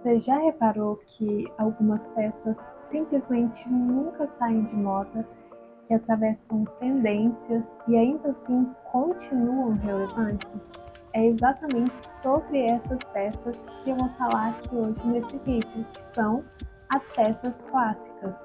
Você já reparou que algumas peças simplesmente nunca saem de moda, que atravessam tendências e ainda assim continuam relevantes? É exatamente sobre essas peças que eu vou falar aqui hoje nesse vídeo, que são as peças clássicas.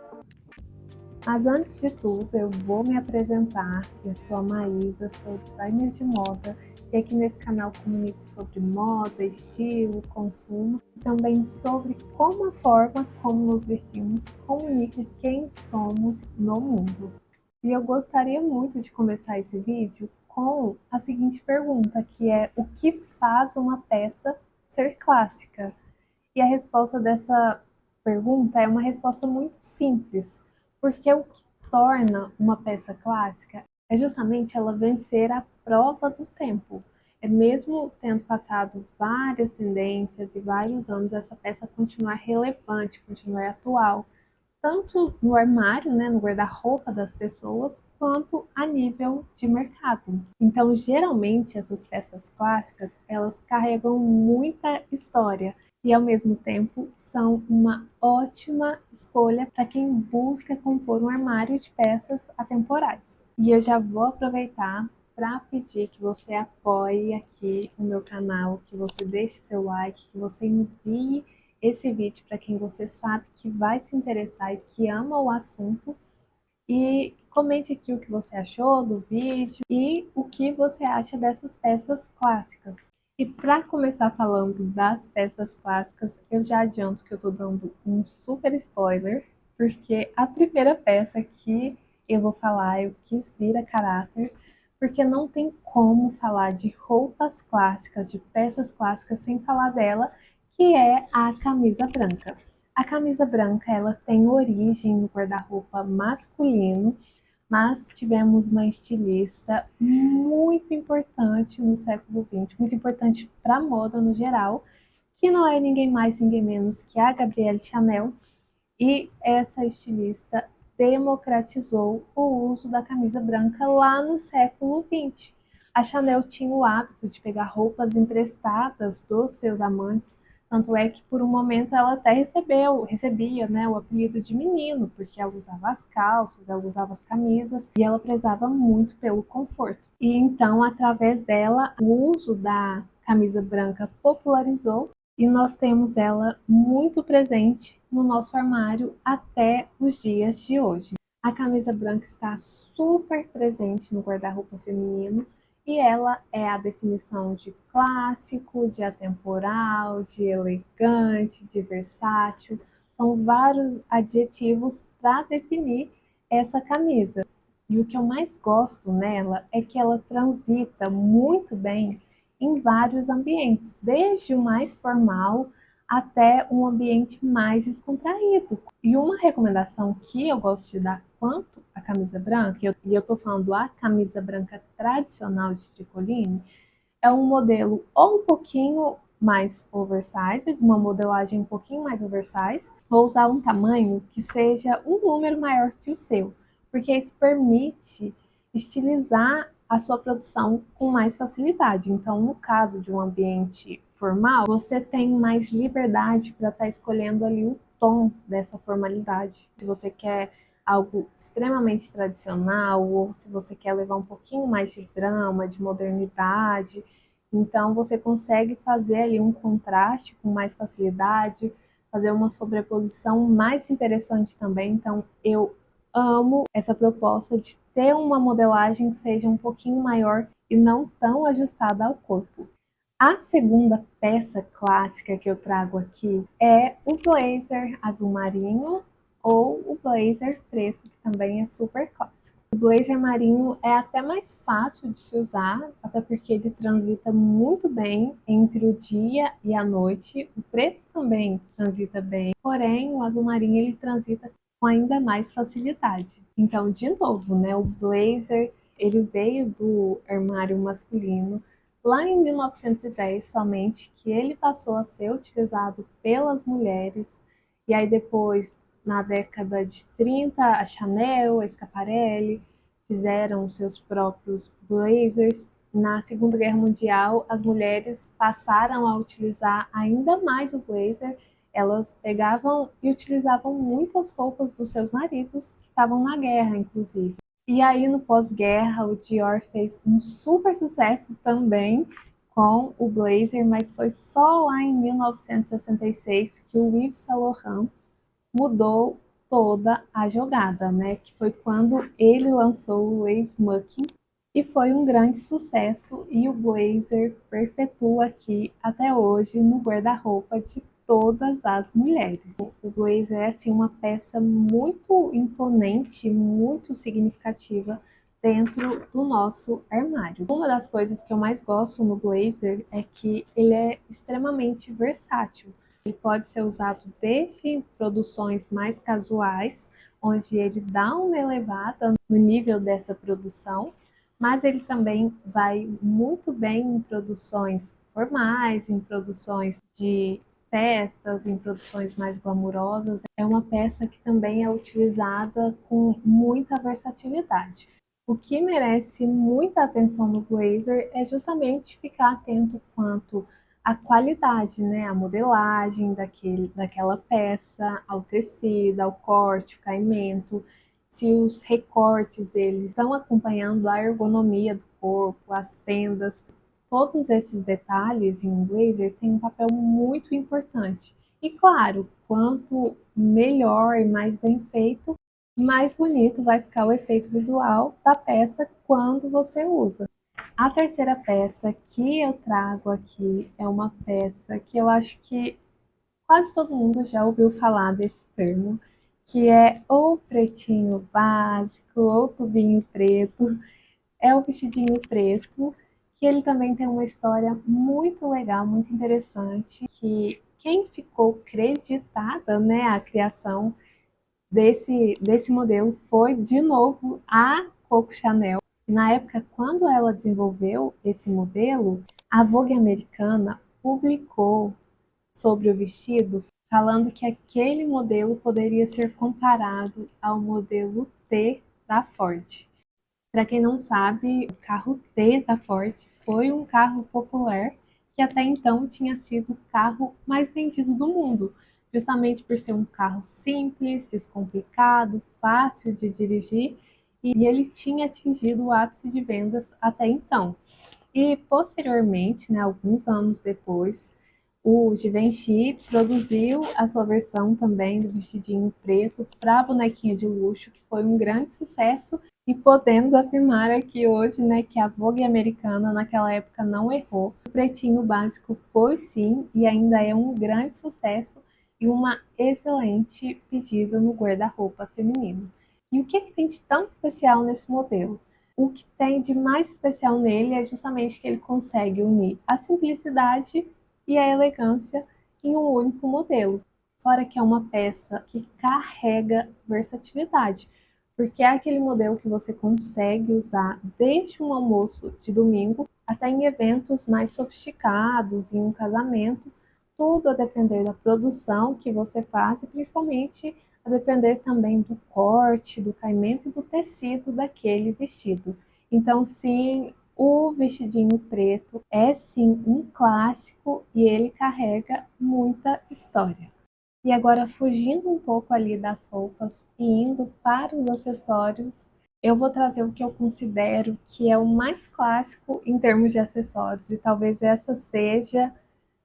Mas antes de tudo, eu vou me apresentar. Eu sou a Maísa, sou designer de moda e aqui nesse canal comunico sobre moda, estilo, consumo e também sobre como a forma como nos vestimos comunica quem somos no mundo. E eu gostaria muito de começar esse vídeo com a seguinte pergunta, que é: o que faz uma peça ser clássica? E a resposta dessa pergunta é uma resposta muito simples, porque o que torna uma peça clássica é justamente ela vencer a prova do tempo. É mesmo tendo passado várias tendências e vários anos, essa peça continuar relevante, continuar atual, tanto no armário, né, no guarda-roupa das pessoas, quanto a nível de mercado. Então, geralmente, essas peças clássicas, elas carregam muita história e, ao mesmo tempo, são uma ótima escolha para quem busca compor um armário de peças atemporais. E eu já vou aproveitar para pedir que você apoie aqui o meu canal, que você deixe seu like, que você envie esse vídeo para quem você sabe que vai se interessar e que ama o assunto. E comente aqui o que você achou do vídeo e o que você acha dessas peças clássicas. E para começar falando das peças clássicas, eu já adianto que eu estou dando um super spoiler, porque a primeira peça que eu vou falar eu quis vir a caráter, porque não tem como falar de roupas clássicas, de peças clássicas, sem falar dela, que é a camisa branca. A camisa branca, ela tem origem no guarda-roupa masculino, mas tivemos uma estilista muito importante no século XX, muito importante para a moda no geral, que não é ninguém mais, ninguém menos que a Gabrielle Chanel, e essa estilista democratizou o uso da camisa branca lá no século XX. A Chanel tinha o hábito de pegar roupas emprestadas dos seus amantes, tanto é que por um momento ela até recebia, né, o apelido de menino, porque ela usava as calças, ela usava as camisas e ela prezava muito pelo conforto. E então, através dela, o uso da camisa branca popularizou e nós temos ela muito presente no nosso armário até os dias de hoje. A camisa branca está super presente no guarda-roupa feminino e ela é a definição de clássico, de atemporal, de elegante, de versátil. São vários adjetivos para definir essa camisa. E o que eu mais gosto nela é que ela transita muito bem em vários ambientes, desde o mais formal até um ambiente mais descontraído. E uma recomendação que eu gosto de dar quanto à camisa branca, e eu estou falando a camisa branca tradicional de tricoline, é um modelo ou um pouquinho mais oversize, uma modelagem um pouquinho mais oversize, ou usar um tamanho que seja um número maior que o seu, porque isso permite estilizar a sua produção com mais facilidade. Então, no caso de um ambiente formal, você tem mais liberdade para estar escolhendo ali o tom dessa formalidade. Se você quer algo extremamente tradicional ou se você quer levar um pouquinho mais de drama, de modernidade, então você consegue fazer ali um contraste com mais facilidade, fazer uma sobreposição mais interessante também. Então eu amo essa proposta de ter uma modelagem que seja um pouquinho maior e não tão ajustada ao corpo. A segunda peça clássica que eu trago aqui é o blazer azul marinho ou o blazer preto, que também é super clássico. O blazer marinho é até mais fácil de se usar, até porque ele transita muito bem entre o dia e a noite. O preto também transita bem, porém o azul marinho ele transita com ainda mais facilidade. Então, de novo, né, o blazer ele veio do armário masculino lá em 1910 somente, que ele passou a ser utilizado pelas mulheres, e aí depois, na década de 30, a Chanel, a Schiaparelli fizeram seus próprios blazers. Na Segunda Guerra Mundial, as mulheres passaram a utilizar ainda mais o blazer, elas pegavam e utilizavam muitas roupas dos seus maridos que estavam na guerra, inclusive. E aí, no pós-guerra, o Dior fez um super sucesso também com o blazer, mas foi só lá em 1966 que o Yves Saint Laurent mudou toda a jogada, né? Que foi quando ele lançou o Lace Smoking e foi um grande sucesso e o blazer perpetua aqui até hoje no guarda-roupa de todas as mulheres. O blazer é assim uma peça muito imponente, muito significativa dentro do nosso armário. Uma das coisas que eu mais gosto no blazer é que ele é extremamente versátil. Ele pode ser usado desde produções mais casuais, onde ele dá uma elevada no nível dessa produção, mas ele também vai muito bem em produções formais, em produções de festas, em produções mais glamourosas. É uma peça que também é utilizada com muita versatilidade. O que merece muita atenção no blazer é justamente ficar atento quanto à qualidade, né? A modelagem daquela peça, ao tecido, ao corte, o caimento, se os recortes deles estão acompanhando a ergonomia do corpo, as fendas. Todos esses detalhes em um blazer têm um papel muito importante. E claro, quanto melhor e mais bem feito, mais bonito vai ficar o efeito visual da peça quando você usa. A terceira peça que eu trago aqui é uma peça que eu acho que quase todo mundo já ouviu falar desse termo, que é ou pretinho básico ou tubinho preto. É o vestidinho preto, que ele também tem uma história muito legal, muito interessante, que quem ficou creditada, né, a criação desse modelo foi, de novo, a Coco Chanel. Na época, quando ela desenvolveu esse modelo, a Vogue americana publicou sobre o vestido, falando que aquele modelo poderia ser comparado ao modelo T da Ford. Para quem não sabe, o carro T da Ford foi um carro popular que até então tinha sido o carro mais vendido do mundo, justamente por ser um carro simples, descomplicado, fácil de dirigir, e ele tinha atingido o ápice de vendas até então. E posteriormente, né, alguns anos depois, o Givenchy produziu a sua versão também do vestidinho preto para a bonequinha de luxo, que foi um grande sucesso. E podemos afirmar aqui hoje, né, que a Vogue americana naquela época não errou. O pretinho básico foi sim e ainda é um grande sucesso e uma excelente pedida no guarda-roupa feminino. E o que, é que tem de tão especial nesse modelo? O que tem de mais especial nele é justamente que ele consegue unir a simplicidade e a elegância em um único modelo. Fora que é uma peça que carrega versatilidade, porque é aquele modelo que você consegue usar desde um almoço de domingo até em eventos mais sofisticados, em um casamento, tudo a depender da produção que você faz e principalmente a depender também do corte, do caimento e do tecido daquele vestido. Então, sim, o vestidinho preto é sim um clássico e ele carrega muita história. E agora, fugindo um pouco ali das roupas e indo para os acessórios, eu vou trazer o que eu considero que é o mais clássico em termos de acessórios, e talvez essa seja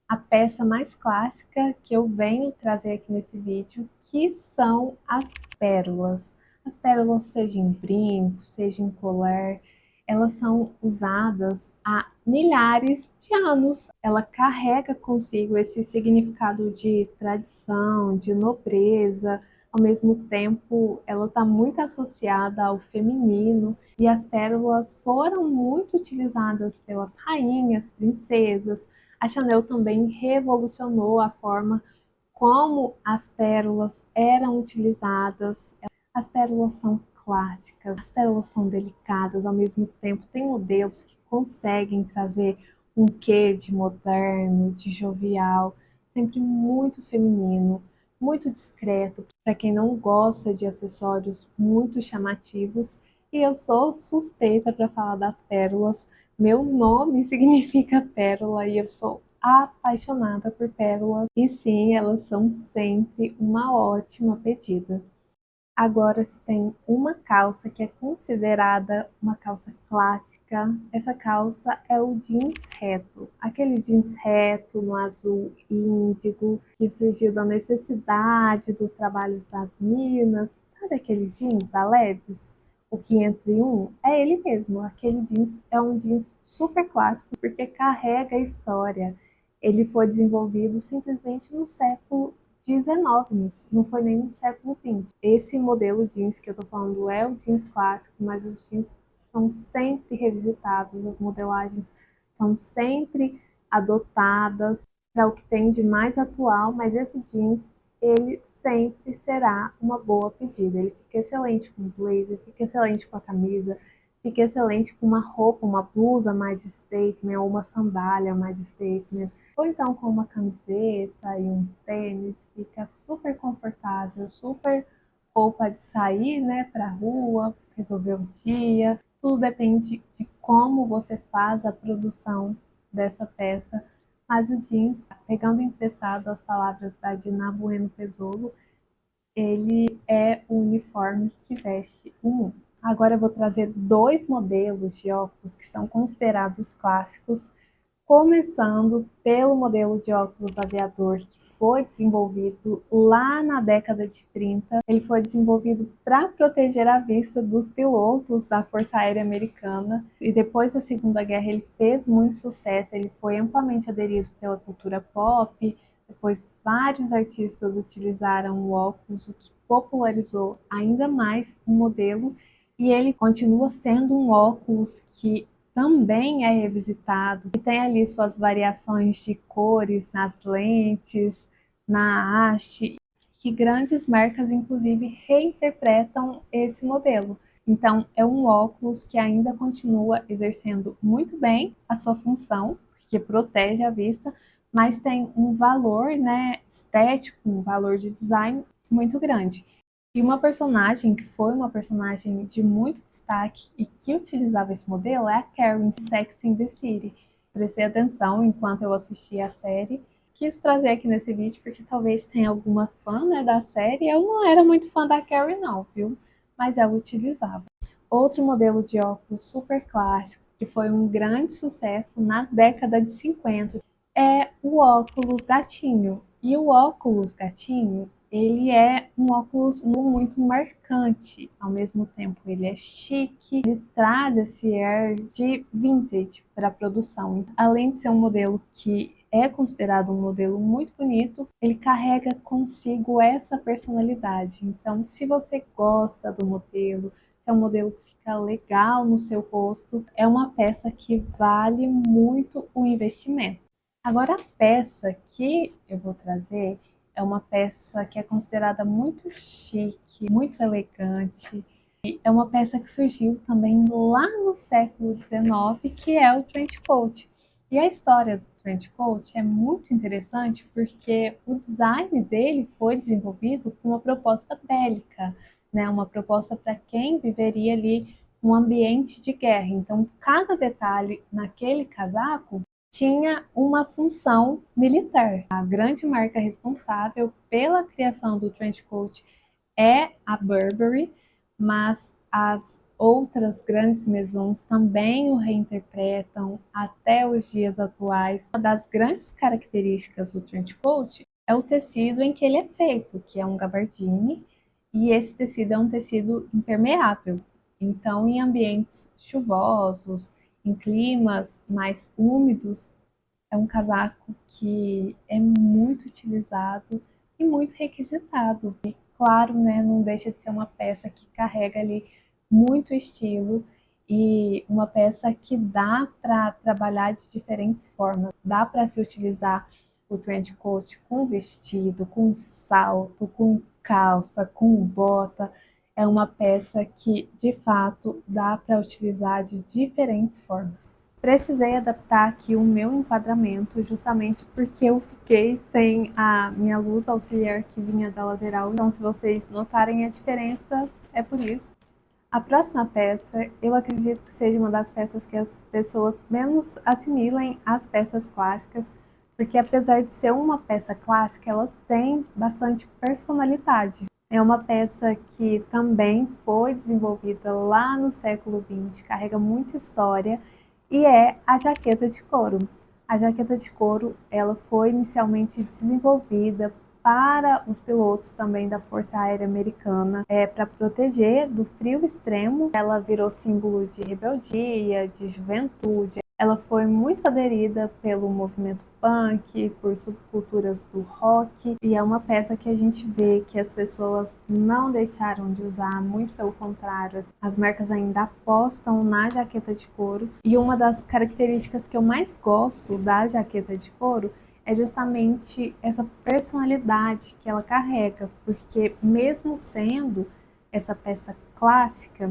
a peça mais clássica que eu venho trazer aqui nesse vídeo, que são as pérolas. As pérolas, seja em brinco, seja em colar, elas são usadas há milhares de anos. Ela carrega consigo esse significado de tradição, de nobreza. Ao mesmo tempo, ela está muito associada ao feminino e as pérolas foram muito utilizadas pelas rainhas, princesas. A Chanel também revolucionou a forma como as pérolas eram utilizadas. As pérolas são clássicas, as pérolas são delicadas, ao mesmo tempo tem modelos que conseguem trazer um quê de moderno, de jovial, sempre muito feminino, muito discreto, para quem não gosta de acessórios muito chamativos. E eu sou suspeita para falar das pérolas. Meu nome significa pérola e eu sou apaixonada por pérolas e sim, elas são sempre uma ótima pedida. Agora, se tem uma calça que é considerada uma calça clássica, essa calça é o jeans reto. Aquele jeans reto no azul índigo, que surgiu da necessidade dos trabalhos das minas. Sabe aquele jeans da Levi's? O 501? É ele mesmo. Aquele jeans é um jeans super clássico porque carrega a história. Ele foi desenvolvido simplesmente no século 19, não foi nem no século 20. Esse modelo jeans que eu tô falando é o jeans clássico, mas os jeans são sempre revisitados, as modelagens são sempre adotadas para o que tem de mais atual, mas esse jeans, ele sempre será uma boa pedida. Ele fica excelente com blazer, fica excelente com a camisa, fica excelente com uma roupa, uma blusa mais statement ou uma sandália mais statement. Ou então com uma camiseta e um tênis, fica super confortável, super roupa de sair, né, para a rua, resolver o dia. Tudo depende de como você faz a produção dessa peça. Mas o jeans, pegando emprestado as palavras da Dina Bueno Pezzolo, ele é o uniforme que veste o mundo. Agora eu vou trazer dois modelos de óculos que são considerados clássicos, começando pelo modelo de óculos aviador que foi desenvolvido lá na década de 30. Ele foi desenvolvido para proteger a vista dos pilotos da Força Aérea Americana e depois da Segunda Guerra ele fez muito sucesso, ele foi amplamente aderido pela cultura pop. Depois vários artistas utilizaram o óculos, o que popularizou ainda mais o modelo, e ele continua sendo um óculos que também é revisitado e tem ali suas variações de cores nas lentes, na haste, que grandes marcas inclusive reinterpretam esse modelo. Então é um óculos que ainda continua exercendo muito bem a sua função, porque protege a vista, mas tem um valor, né, estético, um valor de design muito grande. E uma personagem que foi uma personagem de muito destaque e que utilizava esse modelo é a Carrie em Sex and the City. Prestei atenção enquanto eu assistia a série. Quis trazer aqui nesse vídeo porque talvez tenha alguma fã, né, da série. Eu não era muito fã da Carrie não, viu? Mas ela utilizava. Outro modelo de óculos super clássico, que foi um grande sucesso na década de 50, é o óculos gatinho. E o óculos gatinho, ele é um óculos muito marcante, ao mesmo tempo ele é chique, ele traz esse ar de vintage para a produção. Além de ser um modelo que é considerado um modelo muito bonito, ele carrega consigo essa personalidade. Então, se você gosta do modelo, se é um modelo que fica legal no seu rosto, é uma peça que vale muito o investimento. Agora, a peça que eu vou trazer é uma peça que é considerada muito chique, muito elegante. E é uma peça que surgiu também lá no século XIX, que é o trench coat. E a história do trench coat é muito interessante porque o design dele foi desenvolvido com uma proposta bélica, né? Uma proposta para quem viveria ali um ambiente de guerra. Então, cada detalhe naquele casaco tinha uma função militar. A grande marca responsável pela criação do trench coat é a Burberry, mas as outras grandes maisons também o reinterpretam até os dias atuais. Uma das grandes características do trench coat é o tecido em que ele é feito, que é um gabardine, e esse tecido é um tecido impermeável. Então, em ambientes chuvosos, em climas mais úmidos, é um casaco que é muito utilizado e muito requisitado. E claro, né, não deixa de ser uma peça que carrega ali muito estilo e uma peça que dá para trabalhar de diferentes formas. Dá para se utilizar o trench coat com vestido, com salto, com calça, com bota. É uma peça que, de fato, dá para utilizar de diferentes formas. Precisei adaptar aqui o meu enquadramento justamente porque eu fiquei sem a minha luz auxiliar que vinha da lateral. Então, se vocês notarem a diferença, é por isso. A próxima peça, eu acredito que seja uma das peças que as pessoas menos assimilem às peças clássicas, porque apesar de ser uma peça clássica, ela tem bastante personalidade. É uma peça que também foi desenvolvida lá no século XX, carrega muita história, e é a jaqueta de couro. A jaqueta de couro, ela foi inicialmente desenvolvida para os pilotos também da Força Aérea Americana, para proteger do frio extremo. Ela virou símbolo de rebeldia, de juventude. Ela foi muito aderida pelo movimento punk, por subculturas do rock, e é uma peça que a gente vê que as pessoas não deixaram de usar, muito pelo contrário, as marcas ainda apostam na jaqueta de couro. E uma das características que eu mais gosto da jaqueta de couro é justamente essa personalidade que ela carrega, porque mesmo sendo essa peça clássica,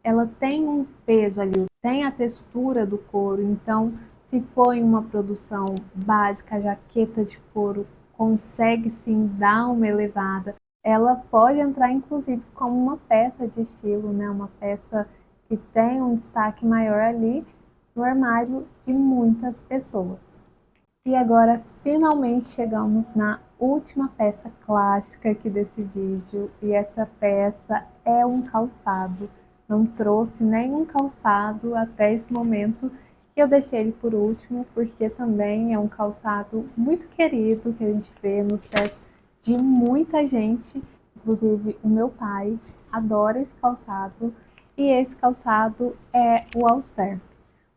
ela tem um peso ali, tem a textura do couro. Então, se for em uma produção básica, a jaqueta de couro consegue sim dar uma elevada. Ela pode entrar inclusive como uma peça de estilo, né? Uma peça que tem um destaque maior ali no armário de muitas pessoas. E agora finalmente chegamos na última peça clássica aqui desse vídeo, e essa peça é um calçado. Não trouxe nenhum calçado até esse momento, e eu deixei ele por último porque também é um calçado muito querido que a gente vê nos pés de muita gente, inclusive o meu pai adora esse calçado, e esse calçado é o All-Star.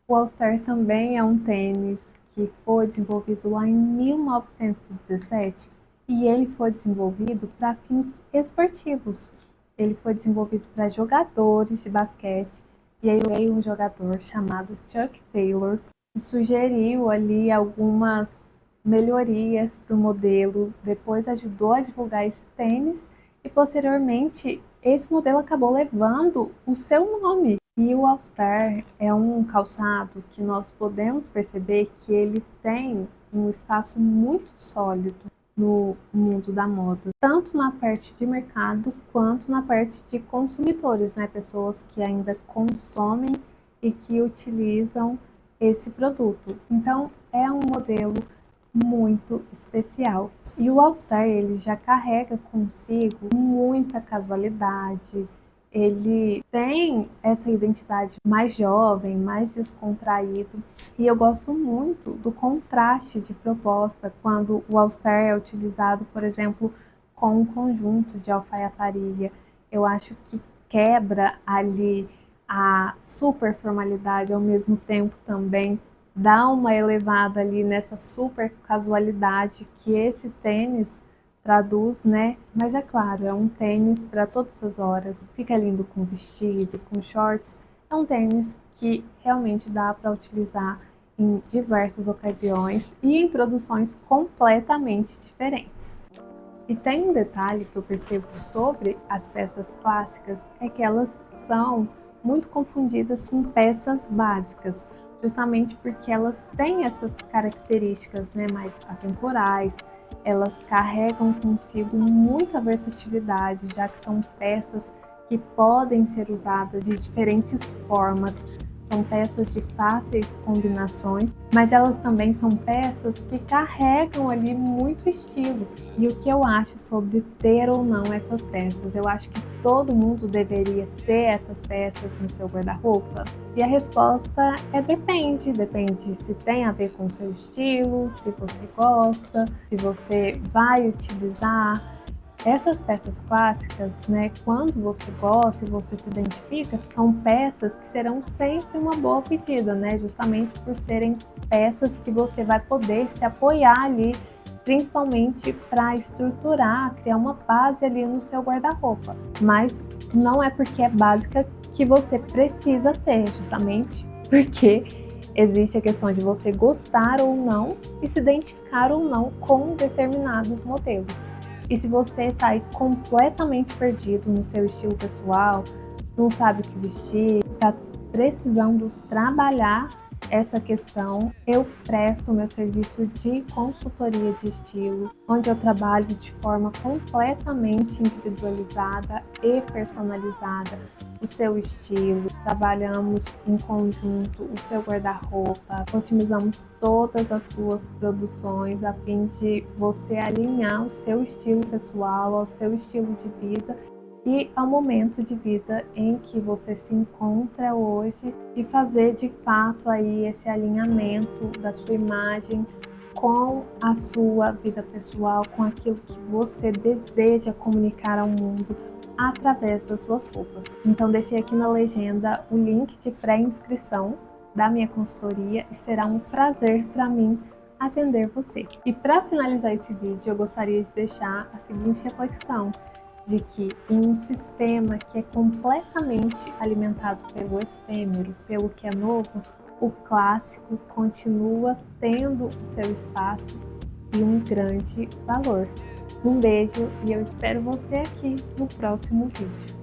O All-Star também é um tênis que foi desenvolvido lá em 1917, e ele foi desenvolvido para fins esportivos. Ele foi desenvolvido para jogadores de basquete, e aí veio um jogador chamado Chuck Taylor e sugeriu ali algumas melhorias para o modelo, depois ajudou a divulgar esse tênis, e posteriormente esse modelo acabou levando o seu nome. E o All-Star é um calçado que nós podemos perceber que ele tem um espaço muito sólido no mundo da moda, tanto na parte de mercado quanto na parte de consumidores, né? Pessoas que ainda consomem e que utilizam esse produto. Então é um modelo muito especial. E o All-Star ele já carrega consigo muita casualidade. Ele tem essa identidade mais jovem, mais descontraído, e eu gosto muito do contraste de proposta quando o All-Star é utilizado, por exemplo, com um conjunto de alfaiataria. Eu acho que quebra ali a super formalidade, ao mesmo tempo também dá uma elevada ali nessa super casualidade que esse tênis traduz, né? Mas é claro, é um tênis para todas as horas. Fica lindo com vestido, com shorts. É um tênis que realmente dá para utilizar em diversas ocasiões e em produções completamente diferentes. E tem um detalhe que eu percebo sobre as peças clássicas, é que elas são muito confundidas com peças básicas, justamente porque elas têm essas características, né, mais atemporais. Elas carregam consigo muita versatilidade, já que são peças que podem ser usadas de diferentes formas. São peças de fáceis combinações, mas elas também são peças que carregam ali muito estilo. E o que eu acho sobre ter ou não essas peças? Eu acho que todo mundo deveria ter essas peças no seu guarda-roupa? E a resposta é depende. Depende se tem a ver com o seu estilo, se você gosta, se você vai utilizar. Essas peças clássicas, né, quando você gosta e você se identifica, são peças que serão sempre uma boa pedida, né, justamente por serem peças que você vai poder se apoiar ali, principalmente para estruturar, criar uma base ali no seu guarda-roupa. Mas não é porque é básica que você precisa ter, justamente porque existe a questão de você gostar ou não e se identificar ou não com determinados modelos. E se você está aí completamente perdido no seu estilo pessoal, não sabe o que vestir, está precisando trabalhar essa questão, eu presto meu serviço de consultoria de estilo, onde eu trabalho de forma completamente individualizada e personalizada o seu estilo, trabalhamos em conjunto o seu guarda-roupa, otimizamos todas as suas produções a fim de você alinhar o seu estilo pessoal ao seu estilo de vida e ao momento de vida em que você se encontra hoje e fazer de fato aí esse alinhamento da sua imagem com a sua vida pessoal, com aquilo que você deseja comunicar ao mundo através das suas roupas. Então deixei aqui na legenda o link de pré-inscrição da minha consultoria e será um prazer para mim atender você. E para finalizar esse vídeo, eu gostaria de deixar a seguinte reflexão, de que em um sistema que é completamente alimentado pelo efêmero, pelo que é novo, o clássico continua tendo o seu espaço e um grande valor. Um beijo e eu espero você aqui no próximo vídeo.